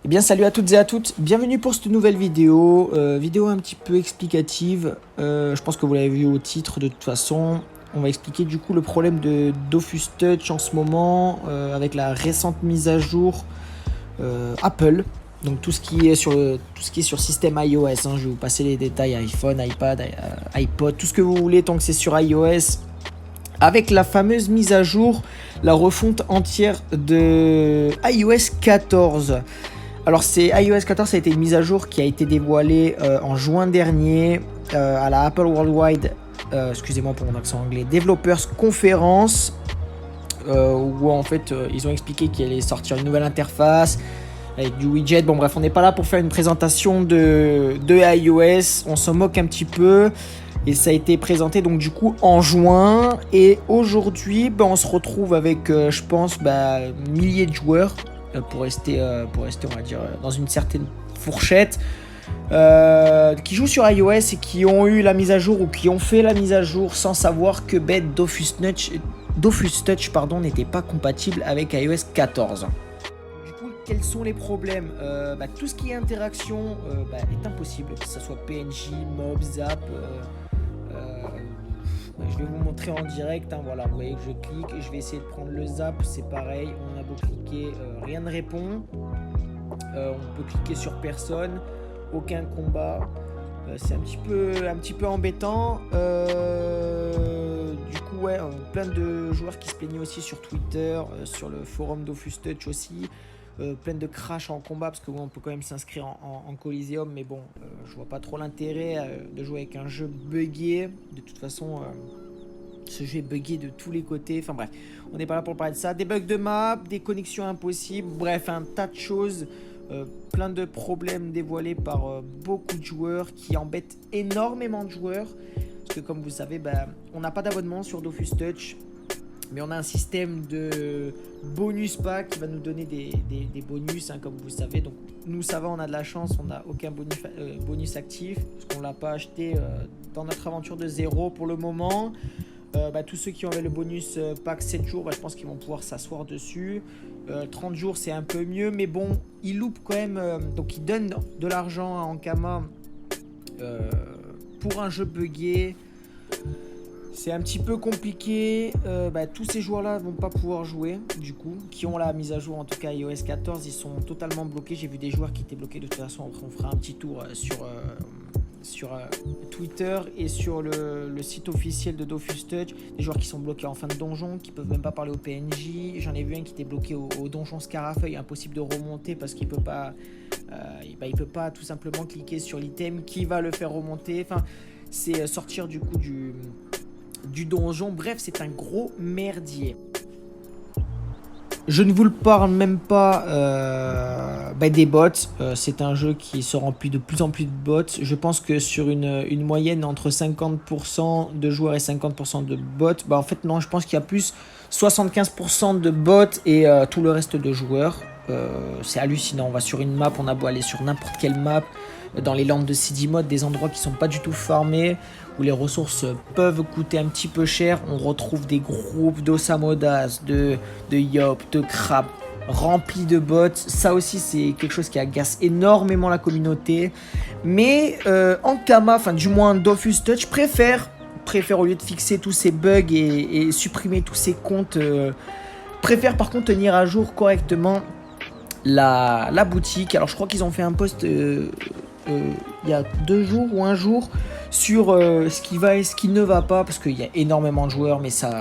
Eh bien salut à toutes et à toutes, bienvenue pour cette nouvelle vidéo, vidéo un petit peu explicative, je pense que vous l'avez vu au titre de toute façon. On va expliquer du coup le problème de Dofus Touch en ce moment avec la récente mise à jour Apple. Donc tout ce qui est sur système iOS, hein. Je vais vous passer les détails, iPhone, iPad, iPod, tout ce que vous voulez tant que c'est sur iOS. Avec la fameuse mise à jour, la refonte entière de iOS 14. Alors c'est iOS 14, ça a été une mise à jour qui a été dévoilée en juin dernier à la Apple Worldwide, excusez-moi pour mon accent anglais, Developers Conference, où en fait ils ont expliqué qu'il allait sortir une nouvelle interface avec du widget. Bon bref, on n'est pas là pour faire une présentation de iOS, on s'en moque un petit peu. Et ça a été présenté donc du coup en juin. Et aujourd'hui, on se retrouve avec, je pense, milliers de joueurs pour rester, on va dire, dans une certaine fourchette, qui jouent sur iOS et qui ont eu la mise à jour ou qui ont fait la mise à jour sans savoir que Dofus Touch n'était pas compatible avec iOS 14. Du coup, quels sont les problèmes? Tout ce qui est interaction est impossible, que ce soit PNJ, Mob, Zap. Je vais vous montrer en direct, hein, voilà, vous voyez que je clique et je vais essayer de prendre le zap, c'est pareil, on a beau cliquer, rien ne répond, on peut cliquer sur personne, aucun combat, c'est un petit peu embêtant. Du coup ouais, plein de joueurs qui se plaignaient aussi sur Twitter, sur le forum Dofus Touch aussi. Plein de crash en combat parce que on peut quand même s'inscrire en Coliseum, mais bon, je vois pas trop l'intérêt de jouer avec un jeu buggé. De toute façon, ce jeu est buggé de tous les côtés. Enfin bref, on n'est pas là pour parler de ça. Des bugs de map, des connexions impossibles, bref, un tas de choses. Plein de problèmes dévoilés par beaucoup de joueurs qui embêtent énormément de joueurs. Parce que comme vous savez, on n'a pas d'abonnement sur Dofus Touch. Mais on a un système de bonus pack qui va nous donner des bonus, hein, comme vous savez. Donc nous, ça va, on a de la chance, on n'a aucun bonus actif, parce qu'on ne l'a pas acheté dans notre aventure de zéro pour le moment. Tous ceux qui ont le bonus pack 7 jours, je pense qu'ils vont pouvoir s'asseoir dessus. 30 jours, c'est un peu mieux, mais bon, ils loupent quand même. Donc ils donnent de l'argent à Ankama pour un jeu buggé. C'est un petit peu compliqué, tous ces joueurs-là vont pas pouvoir jouer, du coup, qui ont la mise à jour, en tout cas iOS 14, ils sont totalement bloqués. J'ai vu des joueurs qui étaient bloqués, de toute façon, après on fera un petit tour sur Twitter et sur le site officiel de Dofus Touch. Des joueurs qui sont bloqués en fin de donjon, qui peuvent même pas parler au PNJ. J'en ai vu un qui était bloqué au donjon Scarafeuille, impossible de remonter parce qu'il peut pas, il peut pas tout simplement cliquer sur l'item qui va le faire remonter. Enfin, c'est sortir du coup du donjon, bref, c'est un gros merdier. Je ne vous le parle même pas des bots, c'est un jeu qui se remplit de plus en plus de bots. Je pense que sur une moyenne entre 50% de joueurs et 50% de bots, en fait non, je pense qu'il y a plus 75% de bots et tout le reste de joueurs. C'est hallucinant, on va sur une map, on a beau aller sur n'importe quelle map, dans les landes de CD Mode, des endroits qui sont pas du tout farmés, où les ressources peuvent coûter un petit peu cher, on retrouve des groupes d'Osamodas, de Yop, de Crab, remplis de bots. Ça aussi c'est quelque chose qui agace énormément la communauté. Mais Ankama, enfin du moins Dofus Touch préfère au lieu de fixer tous ces bugs et supprimer tous ces comptes, préfère par contre tenir à jour correctement la boutique. Alors je crois qu'ils ont fait un post il y a 2 jours ou un jour sur ce qui va et ce qui ne va pas, parce qu'il y a énormément de joueurs, mais ça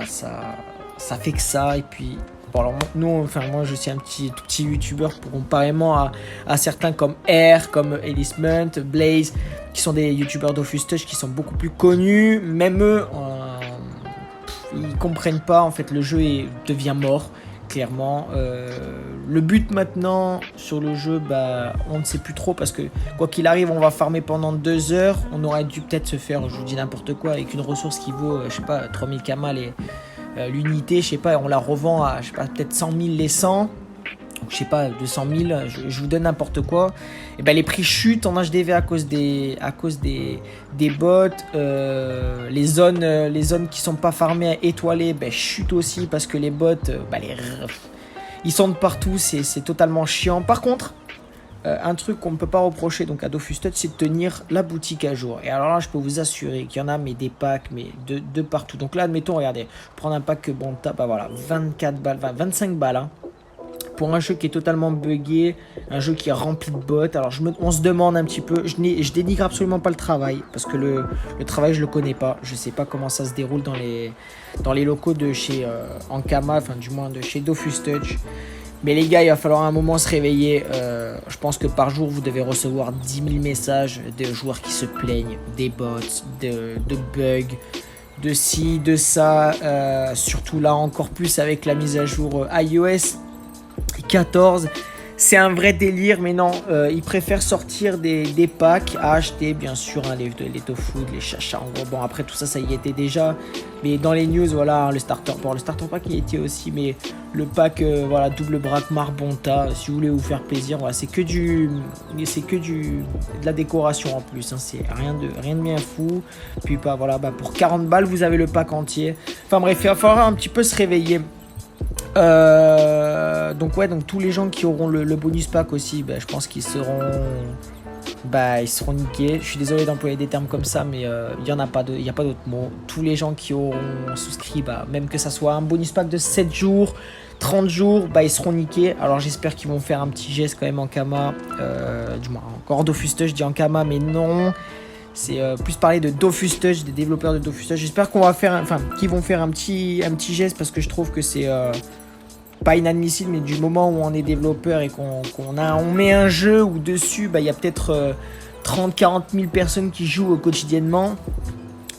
fait que ça. Et puis bon, alors moi je suis un tout petit youtubeur comparément à certains comme Air, comme Elisment, Blaze, qui sont des youtubeurs Dofus Touch qui sont beaucoup plus connus. Même eux, ils comprennent pas, en fait le jeu devient mort. Clairement, le but maintenant sur le jeu, on ne sait plus trop, parce que quoi qu'il arrive, on va farmer pendant 2 heures. On aurait dû peut-être se faire, je vous dis n'importe quoi, avec une ressource qui vaut, je sais pas, 3000 kamal et l'unité, je sais pas, on la revend à, je sais pas, peut-être 100 000 les 100. Je sais pas, 200 000, je vous donne n'importe quoi. Et les prix chutent en HDV à cause des bots. Les zones qui sont pas farmées étoilées chutent aussi parce que les bots, ils sont de partout. C'est totalement chiant. Par contre, Un truc qu'on ne peut pas reprocher donc à Dofus Touch, c'est de tenir la boutique à jour. Et alors là, je peux vous assurer qu'il y en a mais des packs mais de partout. Donc là, admettons, regardez, je prends un pack que bon tape, bah voilà, 24 balles, 25 balles. Hein, pour un jeu qui est totalement buggé, un jeu qui est rempli de bots. Alors on se demande un petit peu, je dénigre absolument pas le travail, parce que le travail je le connais pas, je sais pas comment ça se déroule dans les locaux de chez Ankama, enfin du moins de chez Dofus Touch. Mais les gars, il va falloir un moment se réveiller. Je pense que par jour, vous devez recevoir 10 000 messages de joueurs qui se plaignent des bots, de bugs, de ci, de ça. Surtout là, encore plus avec la mise à jour iOS 14. C'est un vrai délire, mais non, ils préfèrent sortir des packs à acheter, bien sûr, hein, les tofu, les chachas, en gros. Bon, après, tout ça, ça y était déjà. Mais dans les news, voilà, le starter pack y était aussi, mais le pack, voilà, double braque Marbonta, si vous voulez vous faire plaisir, voilà, c'est que de la décoration en plus, hein, c'est rien de bien fou. Puis, bah, voilà, bah, pour 40 balles, vous avez le pack entier. Enfin bref, il va falloir un petit peu se réveiller. Donc ouais, donc tous les gens qui auront le bonus pack aussi, bah, je pense qu'ils seront niqués. Je suis désolé d'employer des termes comme ça, mais il n'y a pas d'autre mot. Tous les gens qui auront souscrit, bah, même que ça soit un bonus pack de 7 jours, 30 jours, bah, ils seront niqués. Alors j'espère qu'ils vont faire un petit geste quand même en Kama, du moins encore Dofus Touch, je dis en Kama, mais non. C'est plus parler de Dofus Touch, des développeurs de Dofus Touch. J'espère qu'ils vont faire un petit geste, parce que je trouve que c'est pas inadmissible, mais du moment où on est développeur et qu'on met un jeu où dessus, bah, y a peut-être 30-40 000 personnes qui jouent quotidiennement.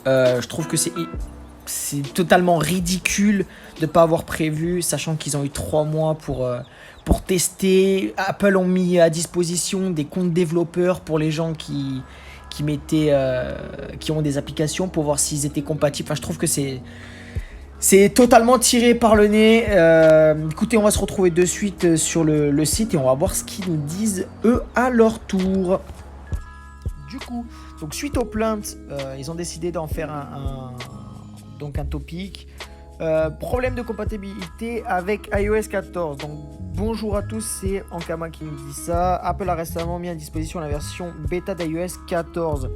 Je trouve que c'est totalement ridicule de ne pas avoir prévu, sachant qu'ils ont eu 3 mois pour tester. Apple ont mis à disposition des comptes développeurs pour les gens qui ont des applications, pour voir s'ils étaient compatibles. Enfin, je trouve que c'est totalement tiré par le nez. Écoutez, on va se retrouver de suite sur le site et on va voir ce qu'ils nous disent eux à leur tour. Du coup, donc suite aux plaintes, ils ont décidé d'en faire un topic. Problème de compatibilité avec iOS 14. Donc bonjour à tous, c'est Ankama qui nous dit ça. Apple a récemment mis à disposition la version bêta d'iOS 14.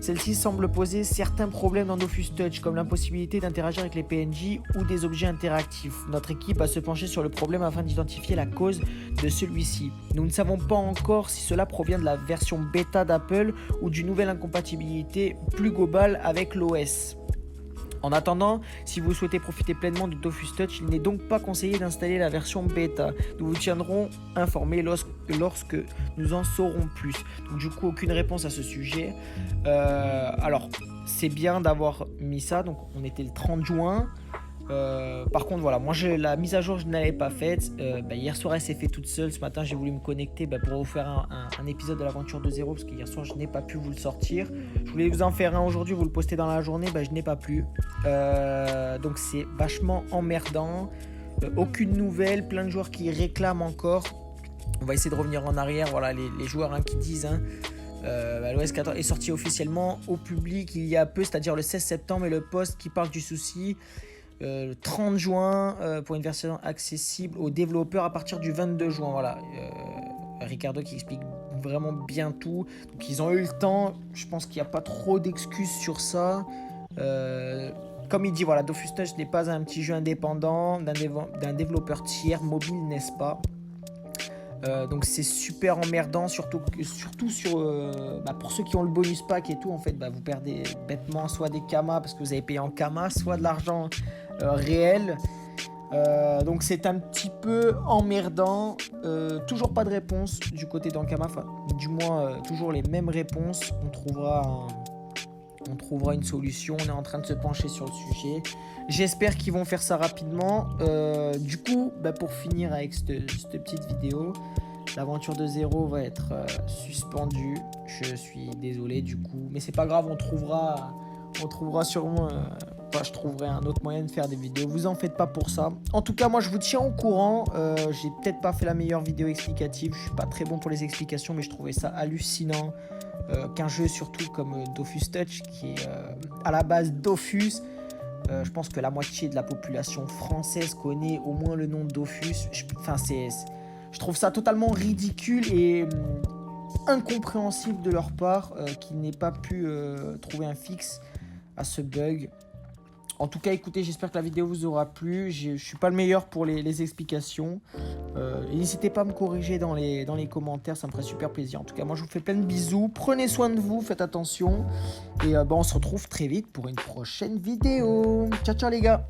Celle-ci semble poser certains problèmes dans Dofus Touch, comme l'impossibilité d'interagir avec les PNJ ou des objets interactifs. Notre équipe va se pencher sur le problème afin d'identifier la cause de celui-ci. Nous ne savons pas encore si cela provient de la version bêta d'Apple ou d'une nouvelle incompatibilité plus globale avec l'OS. En attendant, si vous souhaitez profiter pleinement de Dofus Touch, il n'est donc pas conseillé d'installer la version bêta. Nous vous tiendrons informés lorsque nous en saurons plus. Donc du coup, aucune réponse à ce sujet. Alors, c'est bien d'avoir mis ça. Donc on était le 30 juin. Par contre, voilà, moi la mise à jour je ne l'avais pas faite. Hier soir elle s'est fait toute seule. Ce matin j'ai voulu me connecter pour vous faire un épisode de l'aventure de zéro, parce que hier soir je n'ai pas pu vous le sortir. Je voulais vous en faire un aujourd'hui, vous le poster dans la journée, je n'ai pas pu. Donc c'est vachement emmerdant. Aucune nouvelle, plein de joueurs qui réclament encore. On va essayer de revenir en arrière. Voilà les joueurs qui disent l'OS 14 est sorti officiellement au public il y a peu, c'est-à-dire le 16 septembre, et le post qui parle du souci le 30 juin pour une version accessible aux développeurs à partir du 22 juin. Voilà, Ricardo qui explique vraiment bien tout. Donc ils ont eu le temps. Je pense qu'il n'y a pas trop d'excuses sur ça. Comme il dit, voilà, Dofus Touch n'est pas un petit jeu indépendant d'un développeur tiers mobile, n'est-ce pas? Donc c'est super emmerdant, surtout pour ceux qui ont le bonus pack et tout. En fait, vous perdez bêtement soit des kamas parce que vous avez payé en kamas, soit de l'argent réel. Donc c'est un petit peu emmerdant. Toujours pas de réponse du côté d'Ankama, enfin du moins toujours les mêmes réponses. On trouvera une solution. On est en train de se pencher sur le sujet. J'espère qu'ils vont faire ça rapidement. Du coup, pour finir avec cette petite vidéo, l'aventure de zéro va être suspendue. Je suis désolé du coup, mais c'est pas grave. On trouvera sûrement. Je trouverai un autre moyen de faire des vidéos. Vous en faites pas pour ça. En tout cas, moi je vous tiens au courant. J'ai peut-être pas fait la meilleure vidéo explicative. Je suis pas très bon pour les explications, mais je trouvais ça hallucinant qu'un jeu surtout comme Dofus Touch, qui est à la base Dofus. Je pense que la moitié de la population française connaît au moins le nom de Dofus. Je trouve ça totalement ridicule et incompréhensible de leur part qu'ils n'aient pas pu trouver un fixe à ce bug. En tout cas, écoutez, j'espère que la vidéo vous aura plu. Je suis pas le meilleur pour les explications. N'hésitez pas à me corriger dans les commentaires, ça me ferait super plaisir. En tout cas, moi je vous fais plein de bisous. Prenez soin de vous, faites attention. Et on se retrouve très vite pour une prochaine vidéo. Ciao, ciao les gars!